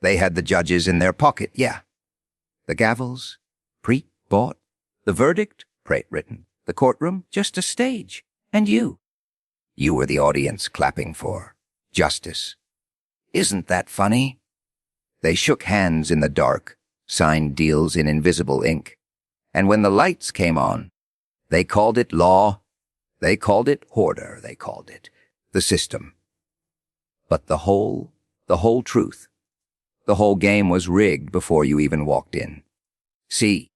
They had the judges in their pocket, yeah. The gavels, pre-bought. The verdict, written. The courtroom, just a stage. And you. You were the audience clapping for justice. Isn't that funny? They shook hands in the dark, signed deals in invisible ink. And when the lights came on, they called it law. They called it order. They called it the system. But the whole truth, the whole game was rigged before you even walked in. See,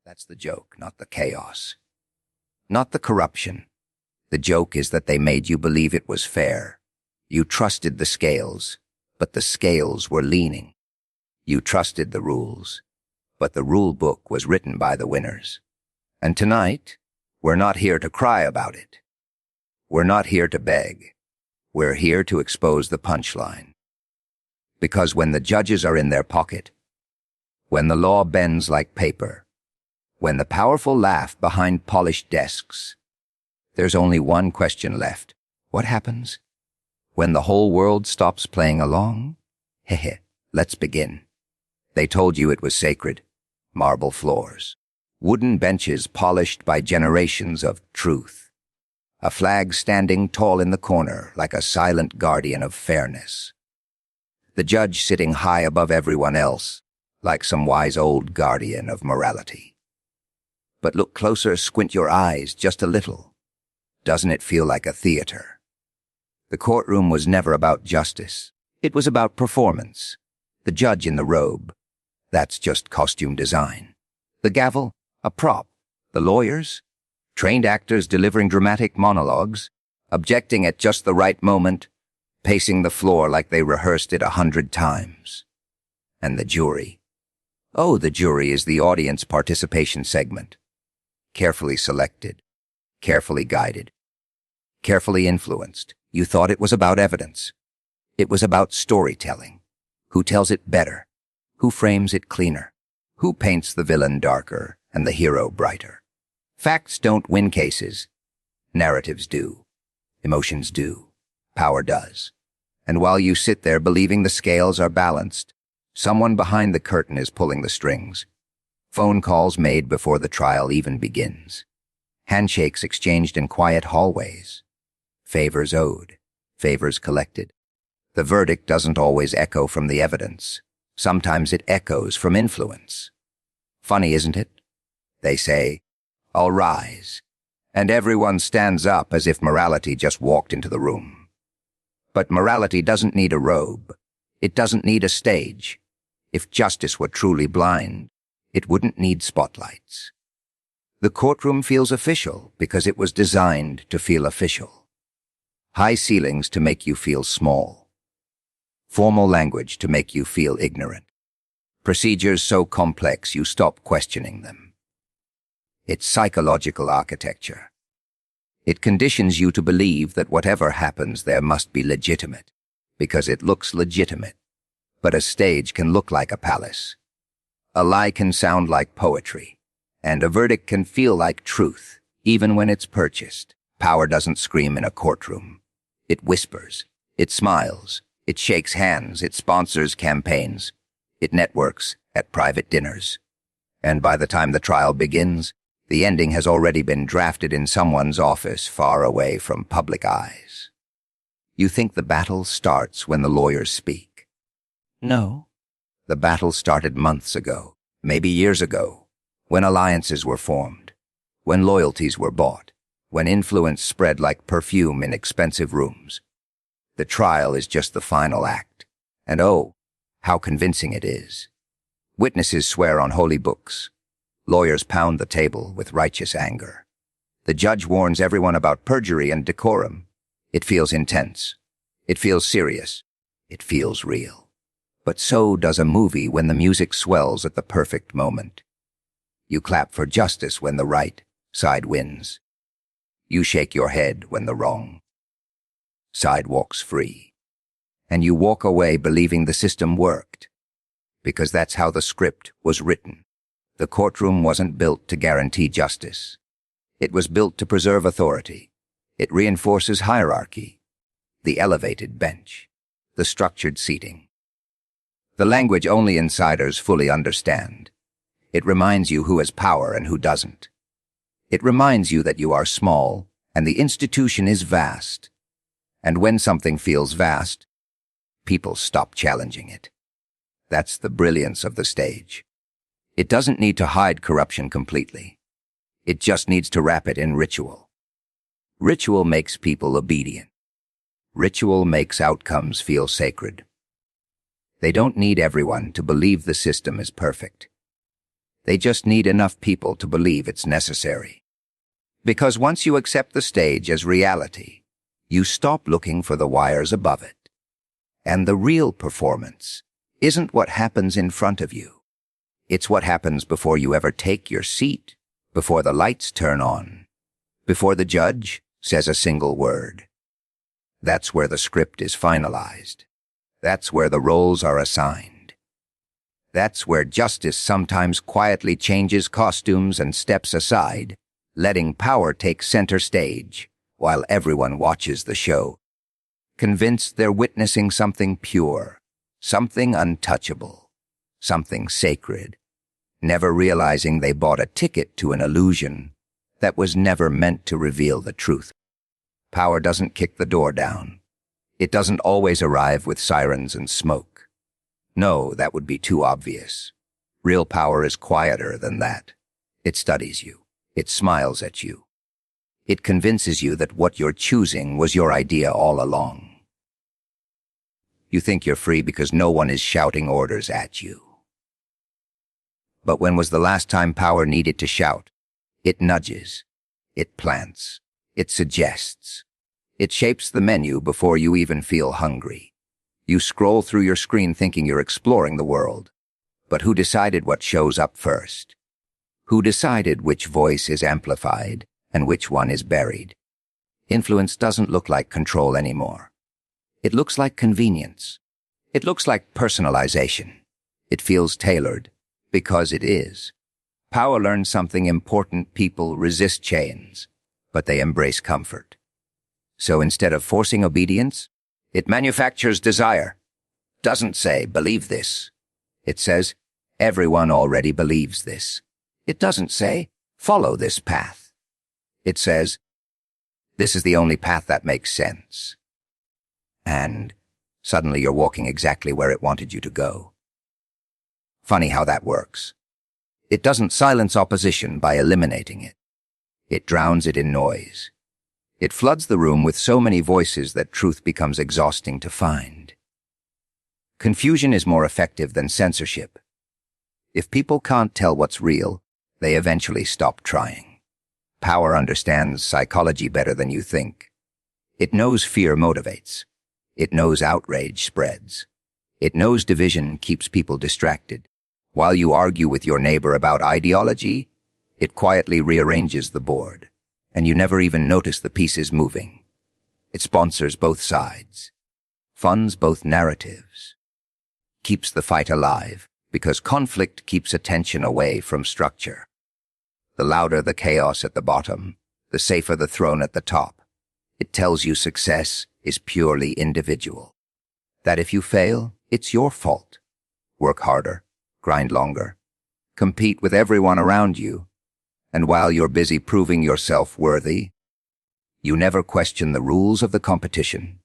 that's the joke, not the chaos. Not the corruption. The joke is that they made you believe it was fair. You trusted the scales, but the scales were leaning. You trusted the rules, but the rule book was written by the winners. And tonight, we're not here to cry about it. We're not here to beg. We're here to expose the punchline. Because when the judges are in their pocket, when the law bends like paper, when the powerful laugh behind polished desks, there's only one question left. What happens? When the whole world stops playing along? Hehe, let's begin. They told you it was sacred. Marble floors. Wooden benches polished by generations of truth. A flag standing tall in the corner like a silent guardian of fairness. The judge sitting high above everyone else, like some wise old guardian of morality. But look closer, squint your eyes just a little. Doesn't it feel like a theater? The courtroom was never about justice. It was about performance. The judge in the robe, that's just costume design. The gavel, a prop. The lawyers, trained actors delivering dramatic monologues, objecting at just the right moment, pacing the floor like they rehearsed it 100 times. And the jury. Oh, the jury is the audience participation segment. Carefully selected, carefully guided, carefully influenced. You thought it was about evidence. It was about storytelling. Who tells it better? Who frames it cleaner? Who paints the villain darker and the hero brighter? Facts don't win cases. Narratives do. Emotions do. Power does. And while you sit there believing the scales are balanced, someone behind the curtain is pulling the strings. Phone calls made before the trial even begins. Handshakes exchanged in quiet hallways. Favors owed. Favors collected. The verdict doesn't always echo from the evidence. Sometimes it echoes from influence. Funny, isn't it? They say, "All rise," and everyone stands up as if morality just walked into the room. But morality doesn't need a robe. It doesn't need a stage. If justice were truly blind, it wouldn't need spotlights. The courtroom feels official because it was designed to feel official. High ceilings to make you feel small. Formal language to make you feel ignorant. Procedures so complex you stop questioning them. It's psychological architecture. It conditions you to believe that whatever happens there must be legitimate, because it looks legitimate. But a stage can look like a palace. A lie can sound like poetry, and a verdict can feel like truth, even when it's purchased. Power doesn't scream in a courtroom. It whispers. It smiles. It shakes hands. It sponsors campaigns. It networks at private dinners. And by the time the trial begins, the ending has already been drafted in someone's office far away from public eyes. You think the battle starts when the lawyers speak. No. The battle started months ago, maybe years ago, when alliances were formed, when loyalties were bought, when influence spread like perfume in expensive rooms. The trial is just the final act, and oh, how convincing it is. Witnesses swear on holy books. Lawyers pound the table with righteous anger. The judge warns everyone about perjury and decorum. It feels intense. It feels serious. It feels real. But so does a movie when the music swells at the perfect moment. You clap for justice when the right side wins. You shake your head when the wrong side walks free. And you walk away believing the system worked, because that's how the script was written. The courtroom wasn't built to guarantee justice. It was built to preserve authority. It reinforces hierarchy, the elevated bench, the structured seating. The language only insiders fully understand. It reminds you who has power and who doesn't. It reminds you that you are small and the institution is vast. And when something feels vast, people stop challenging it. That's the brilliance of the stage. It doesn't need to hide corruption completely. It just needs to wrap it in ritual. Ritual makes people obedient. Ritual makes outcomes feel sacred. They don't need everyone to believe the system is perfect. They just need enough people to believe it's necessary. Because once you accept the stage as reality, you stop looking for the wires above it. And the real performance isn't what happens in front of you. It's what happens before you ever take your seat, before the lights turn on, before the judge says a single word. That's where the script is finalized. That's where the roles are assigned. That's where justice sometimes quietly changes costumes and steps aside, letting power take center stage while everyone watches the show, convinced they're witnessing something pure, something untouchable, something sacred, never realizing they bought a ticket to an illusion that was never meant to reveal the truth. Power doesn't kick the door down. It doesn't always arrive with sirens and smoke. No, that would be too obvious. Real power is quieter than that. It studies you. It smiles at you. It convinces you that what you're choosing was your idea all along. You think you're free because no one is shouting orders at you. But when was the last time power needed to shout? It nudges. It plants. It suggests. It shapes the menu before you even feel hungry. You scroll through your screen thinking you're exploring the world. But who decided what shows up first? Who decided which voice is amplified and which one is buried? Influence doesn't look like control anymore. It looks like convenience. It looks like personalization. It feels tailored because it is. Power learns something important. People resist change, but they embrace comfort. So instead of forcing obedience, it manufactures desire. Doesn't say, believe this. It says, everyone already believes this. It doesn't say, follow this path. It says, this is the only path that makes sense. And suddenly you're walking exactly where it wanted you to go. Funny how that works. It doesn't silence opposition by eliminating it. It drowns it in noise. It floods the room with so many voices that truth becomes exhausting to find. Confusion is more effective than censorship. If people can't tell what's real, they eventually stop trying. Power understands psychology better than you think. It knows fear motivates. It knows outrage spreads. It knows division keeps people distracted. While you argue with your neighbor about ideology, it quietly rearranges the board, and you never even notice the pieces moving. It sponsors both sides, funds both narratives, keeps the fight alive, because conflict keeps attention away from structure. The louder the chaos at the bottom, the safer the throne at the top. It tells you success is purely individual. That if you fail, it's your fault. Work harder, grind longer, compete with everyone around you, and while you're busy proving yourself worthy, you never question the rules of the competition.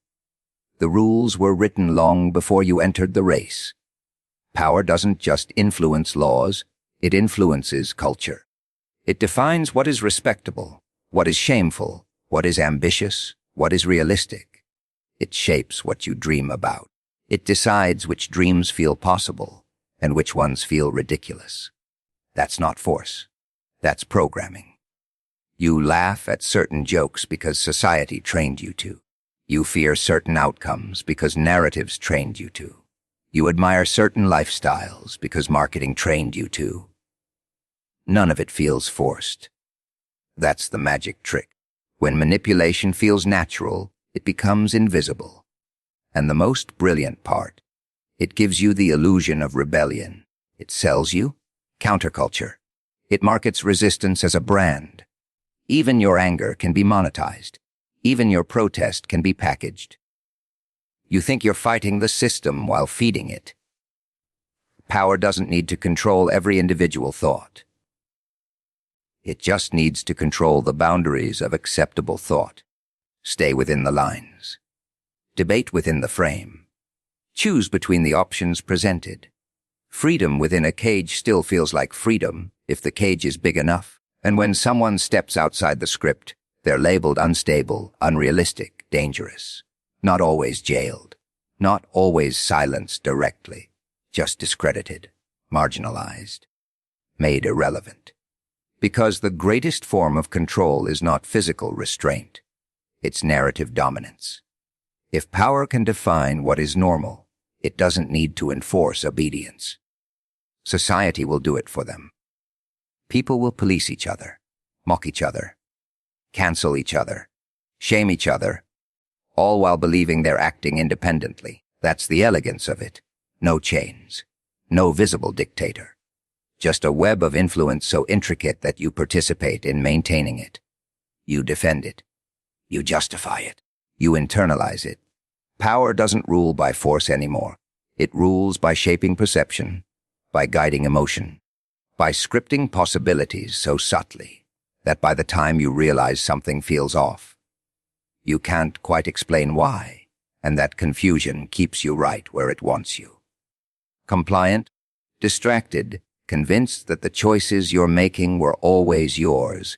The rules were written long before you entered the race. Power doesn't just influence laws, it influences culture. It defines what is respectable, what is shameful, what is ambitious, what is realistic. It shapes what you dream about. It decides which dreams feel possible and which ones feel ridiculous. That's not force. That's programming. You laugh at certain jokes because society trained you to. You fear certain outcomes because narratives trained you to. You admire certain lifestyles because marketing trained you to. None of it feels forced. That's the magic trick. When manipulation feels natural, it becomes invisible. And the most brilliant part, it gives you the illusion of rebellion. It sells you counterculture. It markets resistance as a brand. Even your anger can be monetized. Even your protest can be packaged. You think you're fighting the system while feeding it. Power doesn't need to control every individual thought. It just needs to control the boundaries of acceptable thought. Stay within the lines. Debate within the frame. Choose between the options presented. Freedom within a cage still feels like freedom if the cage is big enough. And when someone steps outside the script, they're labeled unstable, unrealistic, dangerous. Not always jailed. Not always silenced directly. Just discredited, marginalized, made irrelevant. Because the greatest form of control is not physical restraint. It's narrative dominance. If power can define what is normal, it doesn't need to enforce obedience. Society will do it for them. People will police each other, mock each other, cancel each other, shame each other, all while believing they're acting independently. That's the elegance of it. No chains, no visible dictator. Just a web of influence so intricate that you participate in maintaining it. You defend it. You justify it. You internalize it. Power doesn't rule by force anymore. It rules by shaping perception, by guiding emotion, by scripting possibilities so subtly that by the time you realize something feels off, you can't quite explain why, and that confusion keeps you right where it wants you. Compliant, distracted, convinced that the choices you're making were always yours,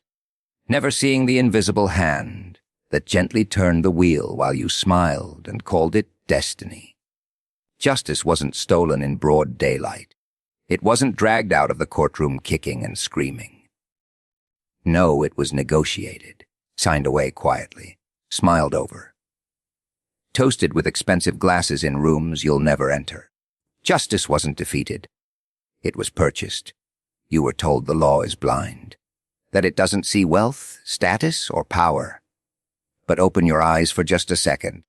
never seeing the invisible hand that gently turned the wheel while you smiled and called it destiny. Justice wasn't stolen in broad daylight. It wasn't dragged out of the courtroom kicking and screaming. No, it was negotiated, signed away quietly, smiled over. Toasted with expensive glasses in rooms you'll never enter. Justice wasn't defeated. It was purchased. You were told the law is blind, that it doesn't see wealth, status, or power. But open your eyes for just a second.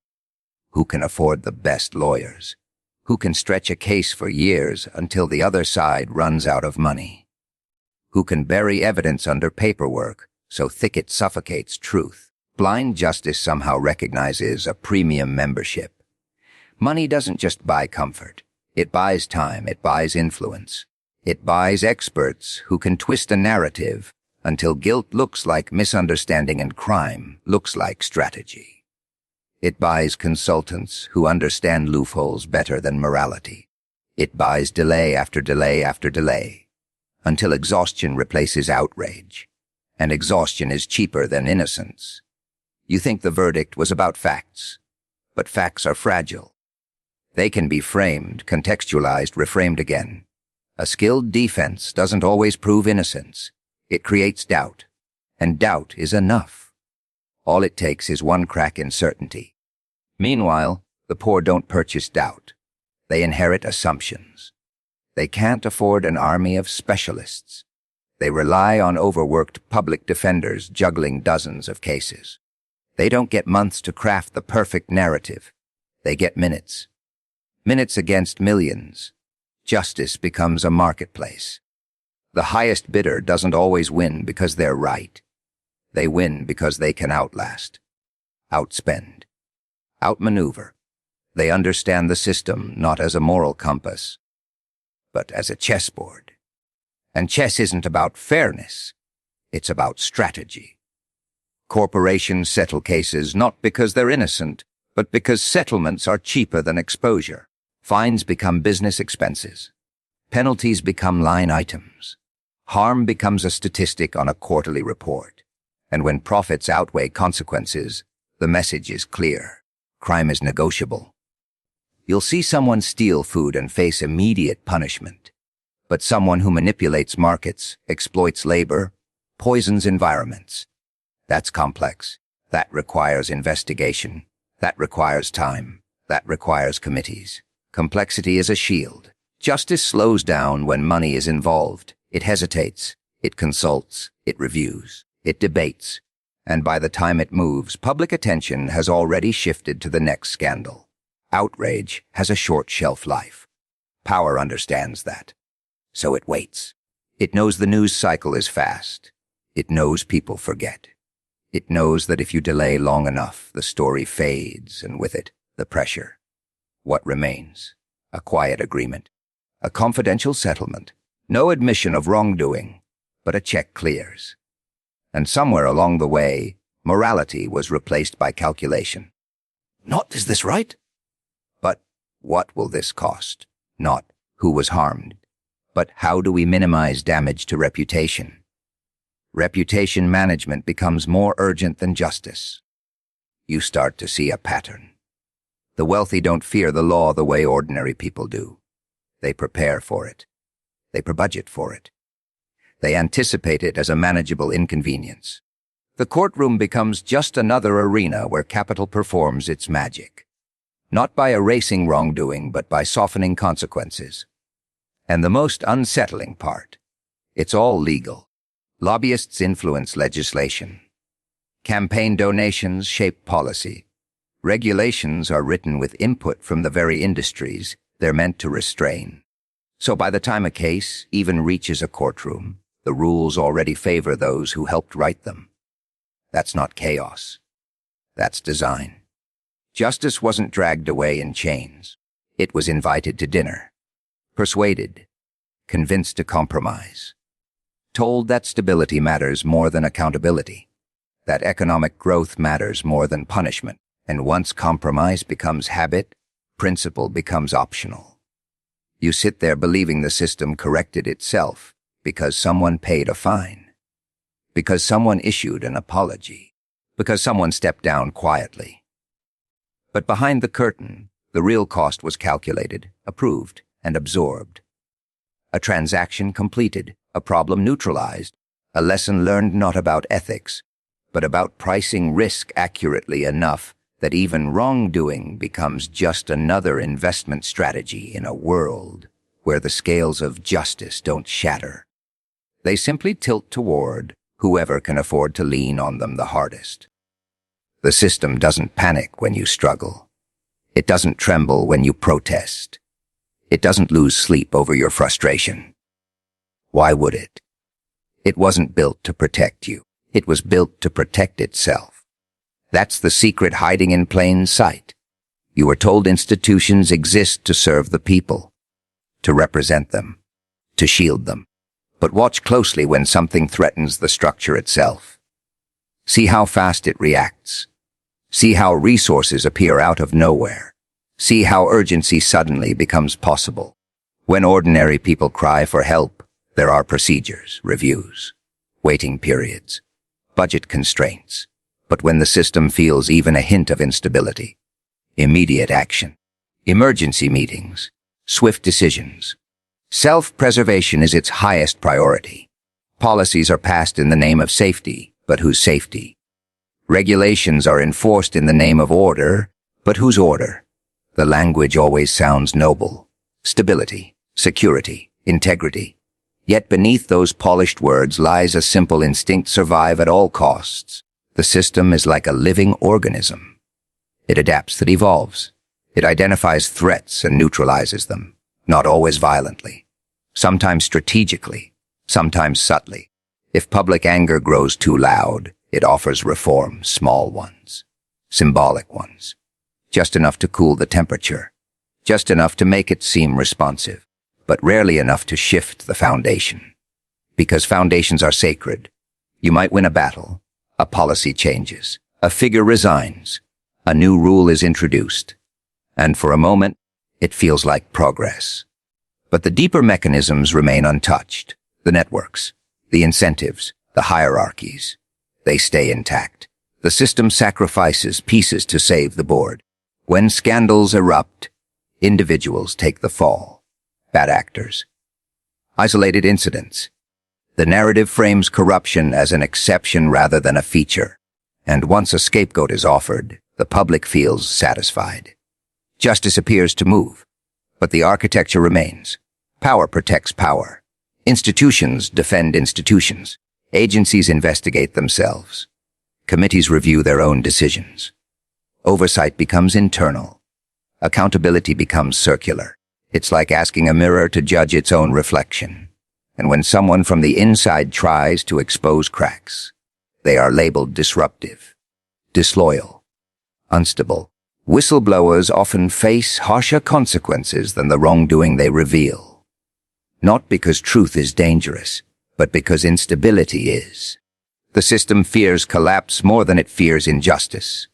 Who can afford the best lawyers? Who can stretch a case for years until the other side runs out of money? Who can bury evidence under paperwork so thick it suffocates truth? Blind justice somehow recognizes a premium membership. Money doesn't just buy comfort. It buys time, it buys influence. It buys experts who can twist a narrative until guilt looks like misunderstanding and crime looks like strategy. It buys consultants who understand loopholes better than morality. It buys delay after delay after delay, until exhaustion replaces outrage, and exhaustion is cheaper than innocence. You think the verdict was about facts, but facts are fragile. They can be framed, contextualized, reframed again. A skilled defense doesn't always prove innocence. It creates doubt, and doubt is enough. All it takes is one crack in certainty. Meanwhile, the poor don't purchase doubt. They inherit assumptions. They can't afford an army of specialists. They rely on overworked public defenders juggling dozens of cases. They don't get months to craft the perfect narrative. They get minutes. Minutes against millions. Justice becomes a marketplace. The highest bidder doesn't always win because they're right. They win because they can outlast, outspend, outmaneuver. They understand the system not as a moral compass, but as a chessboard. And chess isn't about fairness. It's about strategy. Corporations settle cases not because they're innocent, but because settlements are cheaper than exposure. Fines become business expenses. Penalties become line items. Harm becomes a statistic on a quarterly report. And when profits outweigh consequences, the message is clear. Crime is negotiable. You'll see someone steal food and face immediate punishment. But someone who manipulates markets, exploits labor, poisons environments. That's complex. That requires investigation. That requires time. That requires committees. Complexity is a shield. Justice slows down when money is involved. It hesitates. It consults. It reviews. It debates. And by the time it moves, public attention has already shifted to the next scandal. Outrage has a short shelf life. Power understands that. So it waits. It knows the news cycle is fast. It knows people forget. It knows that if you delay long enough, the story fades, and with it, the pressure. What remains? A quiet agreement. A confidential settlement. No admission of wrongdoing, but a check clears. And somewhere along the way, morality was replaced by calculation. Not, is this right? But what will this cost? Not who was harmed, but how do we minimize damage to reputation? Reputation management becomes more urgent than justice. You start to see a pattern. The wealthy don't fear the law the way ordinary people do. They prepare for it. They budget for it. They anticipate it as a manageable inconvenience. The courtroom becomes just another arena where capital performs its magic. Not by erasing wrongdoing, but by softening consequences. And the most unsettling part, it's all legal. Lobbyists influence legislation. Campaign donations shape policy. Regulations are written with input from the very industries they're meant to restrain. So by the time a case even reaches a courtroom, the rules already favor those who helped write them. That's not chaos. That's design. Justice wasn't dragged away in chains. It was invited to dinner. Persuaded. Convinced to compromise. Told that stability matters more than accountability. That economic growth matters more than punishment. And once compromise becomes habit, principle becomes optional. You sit there believing the system corrected itself because someone paid a fine, because someone issued an apology, because someone stepped down quietly. But behind the curtain, the real cost was calculated, approved, and absorbed. A transaction completed, a problem neutralized, a lesson learned not about ethics, but about pricing risk accurately enough that even wrongdoing becomes just another investment strategy in a world where the scales of justice don't shatter. They simply tilt toward whoever can afford to lean on them the hardest. The system doesn't panic when you struggle. It doesn't tremble when you protest. It doesn't lose sleep over your frustration. Why would it? It wasn't built to protect you. It was built to protect itself. That's the secret hiding in plain sight. You were told institutions exist to serve the people, to represent them, to shield them. But watch closely when something threatens the structure itself. See how fast it reacts. See how resources appear out of nowhere. See how urgency suddenly becomes possible. When ordinary people cry for help, there are procedures, reviews, waiting periods, budget constraints. But when the system feels even a hint of instability, immediate action, emergency meetings, swift decisions. Self-preservation is its highest priority. Policies are passed in the name of safety, but whose safety? Regulations are enforced in the name of order, but whose order? The language always sounds noble. Stability, security, integrity. Yet beneath those polished words lies a simple instinct: survive at all costs. The system is like a living organism. It adapts, it evolves. It identifies threats and neutralizes them, not always violently, sometimes strategically, sometimes subtly. If public anger grows too loud, it offers reform, small ones, symbolic ones, just enough to cool the temperature, just enough to make it seem responsive, but rarely enough to shift the foundation. Because foundations are sacred. You might win a battle. A policy changes. A figure resigns. A new rule is introduced. And for a moment, it feels like progress. But the deeper mechanisms remain untouched. The networks, the incentives, the hierarchies. They stay intact. The system sacrifices pieces to save the board. When scandals erupt, individuals take the fall. Bad actors. Isolated incidents. The narrative frames corruption as an exception rather than a feature. And once a scapegoat is offered, the public feels satisfied. Justice appears to move, but the architecture remains. Power protects power. Institutions defend institutions. Agencies investigate themselves. Committees review their own decisions. Oversight becomes internal. Accountability becomes circular. It's like asking a mirror to judge its own reflection. And when someone from the inside tries to expose cracks, they are labeled disruptive, disloyal, unstable. Whistleblowers often face harsher consequences than the wrongdoing they reveal. Not because truth is dangerous, but because instability is. The system fears collapse more than it fears injustice.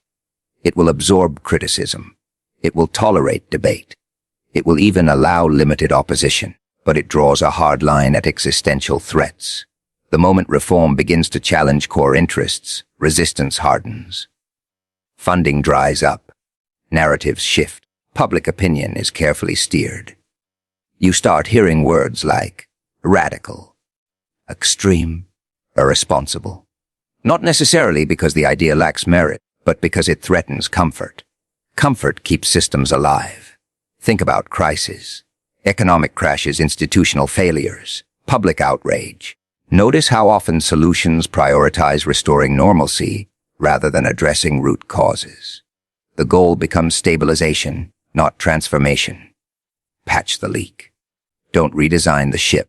It will absorb criticism. It will tolerate debate. It will even allow limited opposition, but it draws a hard line at existential threats. The moment reform begins to challenge core interests, resistance hardens. Funding dries up. Narratives shift. Public opinion is carefully steered. You start hearing words like radical, extreme, irresponsible. Not necessarily because the idea lacks merit, but because it threatens comfort. Comfort keeps systems alive. Think about crises, economic crashes, institutional failures, public outrage. Notice how often solutions prioritize restoring normalcy rather than addressing root causes. The goal becomes stabilization, not transformation. Patch the leak. Don't redesign the ship.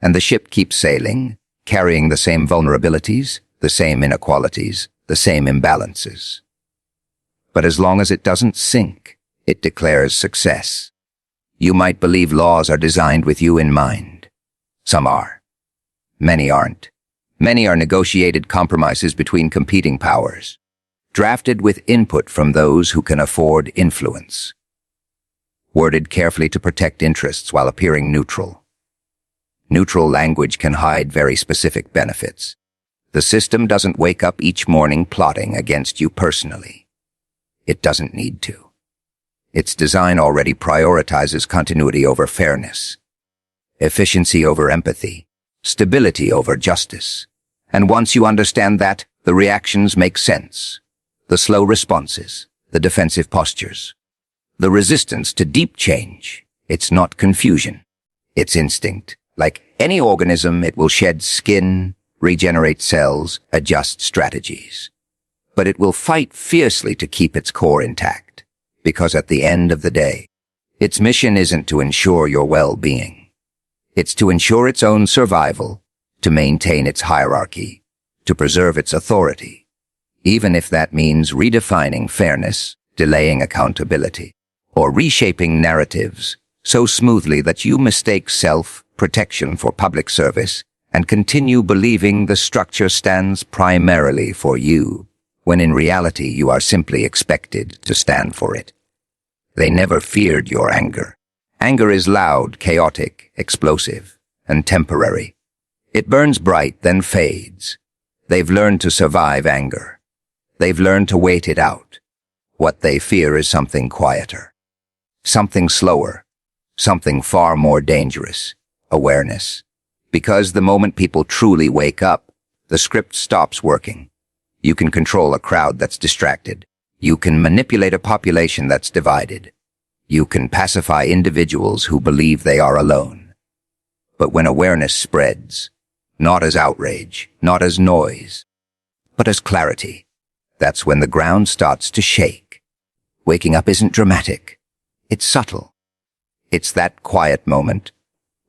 And the ship keeps sailing, carrying the same vulnerabilities, the same inequalities, the same imbalances. But as long as it doesn't sink, it declares success. You might believe laws are designed with you in mind. Some are. Many aren't. Many are negotiated compromises between competing powers, drafted with input from those who can afford influence, worded carefully to protect interests while appearing neutral. Neutral language can hide very specific benefits. The system doesn't wake up each morning plotting against you personally. It doesn't need to. Its design already prioritizes continuity over fairness, efficiency over empathy, stability over justice. And once you understand that, the reactions make sense. The slow responses, the defensive postures, the resistance to deep change. It's not confusion. It's instinct. Like any organism, it will shed skin, regenerate cells, adjust strategies. But it will fight fiercely to keep its core intact, because at the end of the day, its mission isn't to ensure your well-being. It's to ensure its own survival, to maintain its hierarchy, to preserve its authority, even if that means redefining fairness, delaying accountability, or reshaping narratives so smoothly that you mistake self-protection for public service and continue believing the structure stands primarily for you, when in reality you are simply expected to stand for it. They never feared your anger. Anger is loud, chaotic, explosive, and temporary. It burns bright, then fades. They've learned to survive anger. They've learned to wait it out. What they fear is something quieter, something slower, something far more dangerous: awareness. Because the moment people truly wake up, the script stops working. You can control a crowd that's distracted. You can manipulate a population that's divided. You can pacify individuals who believe they are alone. But when awareness spreads, not as outrage, not as noise, but as clarity, that's when the ground starts to shake. Waking up isn't dramatic. It's subtle. It's that quiet moment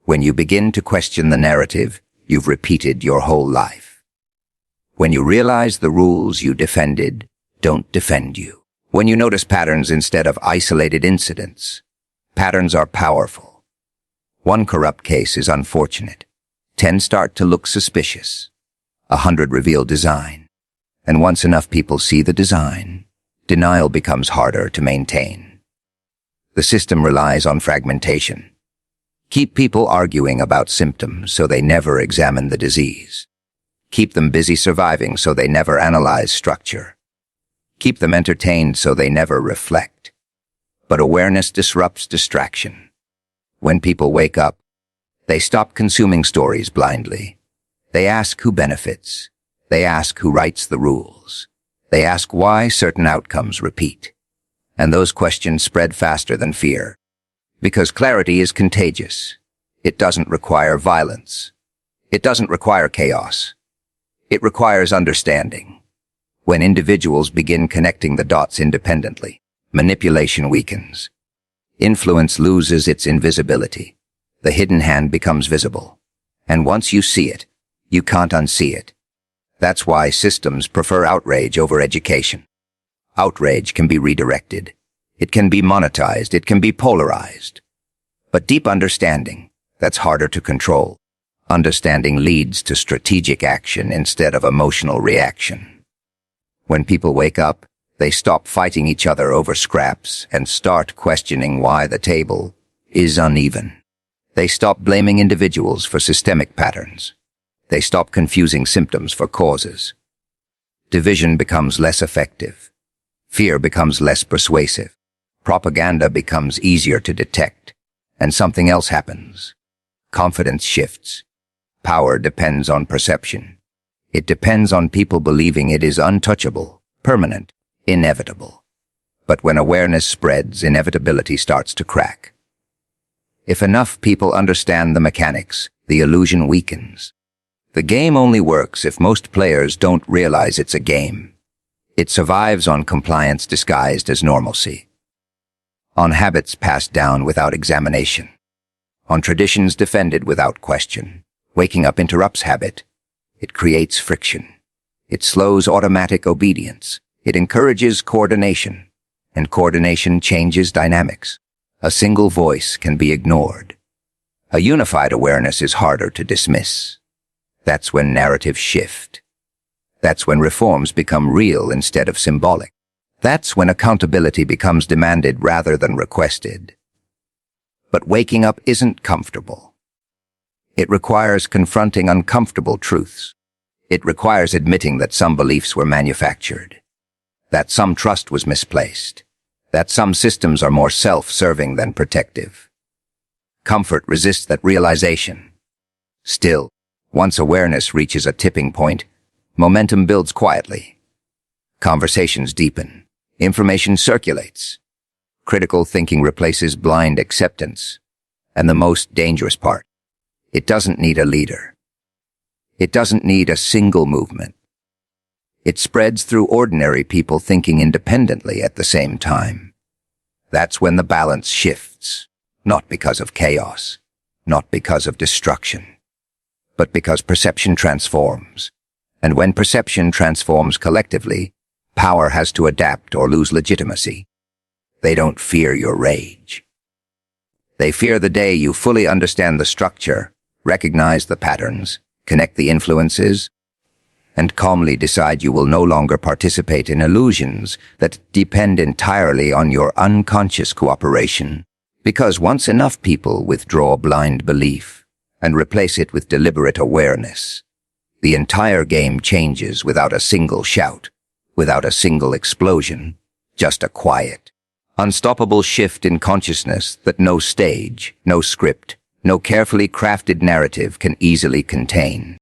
when you begin to question the narrative you've repeated your whole life. When you realize the rules you defended don't defend you. When you notice patterns instead of isolated incidents. Patterns are powerful. One corrupt case is unfortunate. 10 start to look suspicious. 100 reveal design. And once enough people see the design, denial becomes harder to maintain. The system relies on fragmentation. Keep people arguing about symptoms so they never examine the disease. Keep them busy surviving so they never analyze structure. Keep them entertained so they never reflect. But awareness disrupts distraction. When people wake up, they stop consuming stories blindly. They ask who benefits. They ask who writes the rules. They ask why certain outcomes repeat. And those questions spread faster than fear. Because clarity is contagious. It doesn't require violence. It doesn't require chaos. It requires understanding. When individuals begin connecting the dots independently, manipulation weakens. Influence loses its invisibility. The hidden hand becomes visible. And once you see it, you can't unsee it. That's why systems prefer outrage over education. Outrage can be redirected. It can be monetized. It can be polarized. But deep understanding, that's harder to control. Understanding leads to strategic action instead of emotional reaction. When people wake up, they stop fighting each other over scraps and start questioning why the table is uneven. They stop blaming individuals for systemic patterns. They stop confusing symptoms for causes. Division becomes less effective. Fear becomes less persuasive. Propaganda becomes easier to detect. And something else happens. Confidence shifts. Power depends on perception. It depends on people believing it is untouchable, permanent, inevitable. But when awareness spreads, inevitability starts to crack. If enough people understand the mechanics, the illusion weakens. The game only works if most players don't realize it's a game. It survives on compliance disguised as normalcy. On habits passed down without examination. On traditions defended without question. Waking up interrupts habit. It creates friction. It slows automatic obedience. It encourages coordination. And coordination changes dynamics. A single voice can be ignored. A unified awareness is harder to dismiss. That's when narratives shift. That's when reforms become real instead of symbolic. That's when accountability becomes demanded rather than requested. But waking up isn't comfortable. It requires confronting uncomfortable truths. It requires admitting that some beliefs were manufactured, that some trust was misplaced, that some systems are more self-serving than protective. Comfort resists that realization. Still, once awareness reaches a tipping point, momentum builds quietly. Conversations deepen. Information circulates. Critical thinking replaces blind acceptance. And the most dangerous part, it doesn't need a leader. It doesn't need a single movement. It spreads through ordinary people thinking independently at the same time. That's when the balance shifts, not because of chaos, not because of destruction, but because perception transforms. And when perception transforms collectively, power has to adapt or lose legitimacy. They don't fear your rage. They fear the day you fully understand the structure, recognize the patterns, connect the influences, and calmly decide you will no longer participate in illusions that depend entirely on your unconscious cooperation. Because once enough people withdraw blind belief and replace it with deliberate awareness, the entire game changes without a single shout, without a single explosion, just a quiet, unstoppable shift in consciousness that no stage, no script, no carefully crafted narrative can easily contain.